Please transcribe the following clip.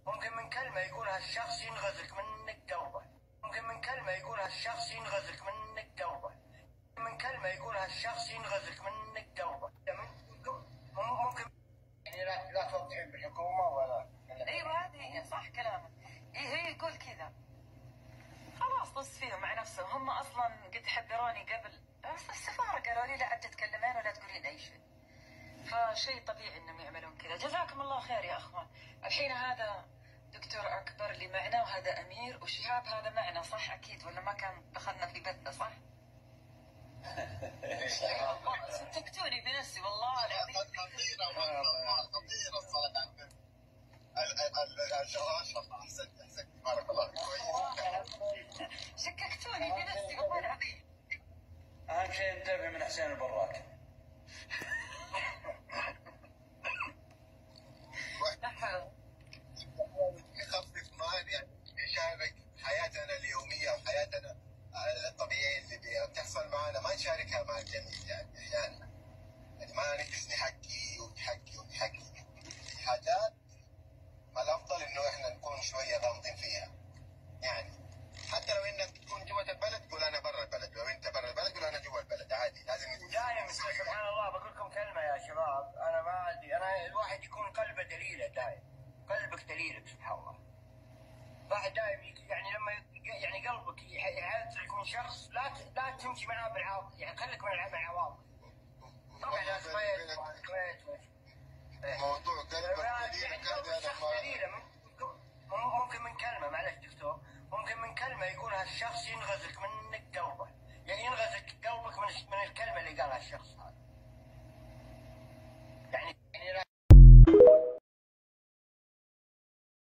ممكن من كلمة يقولها الشخص ينغزك منك قلبه. ممكن من كلمة يقولها الشخص ينغزك منك قلبه. من كلمة يقولها الشخص ينغزك منك قلبه. ممكن يعني لا توقعين بالحكومة ولا. ايوه هذه هي صح كلامك. هي يقول كذا خلاص طز فيهم مع نفسهم، هم اصلا قد حذروني قبل، بس السفارة قالوا لي لا تتكلمين ولا تقولين اي شيء، فشيء طبيعي انهم يعملون كذا. جزاكم الله خير يا اخوان. الحين هذا دكتور اكبر اللي معنا، وهذا امير، وشهاب هذا معنا صح اكيد، ولا ما كان دخلنا في بثه صح؟ صدقتوني بنفسي والله العظيم. خطيرة الصلاة على النبي. الجواشة احسنت بارك الله فيك. شككتوني بنفسي والله العظيم. اهم شيء انتبه من حسين البراك. يخفف معنا يعني يشارك حياتنا اليومية وحياتنا الطبيعية اللي بتحصل معنا، ما نشاركها مع الجميع يعني أحيانا. يعني ما نجلس نحكي ونحكي في حاجات، الأفضل إنه إحنا نكون شوية غامضين فيها. يعني حتى لو إنك تكون جوا البلد قول أنا برا البلد، لو أنت برا البلد قول أنا جوا البلد، عادي. لازم دايم سبحان الله. بقول لكم كلمة يا شباب، أنا ما أدري، أنا الواحد يكون قلبه دليله دايم. قلبك دليلك سبحان الله. واحد دايم يعني لما يعني قلبك يعزك من شخص لا تمشي معاه بالعاطفة، يعني خليك من العواطف. طبعا يا كويت موضوع قلبك يعني قلب الشخص دليله. ممكن من كلمة، معلش دكتور، ممكن من كلمة يقولها الشخص ينغزك منك قلبه، يعني ينغزك قلبك من الكلمة اللي قالها الشخص هذا.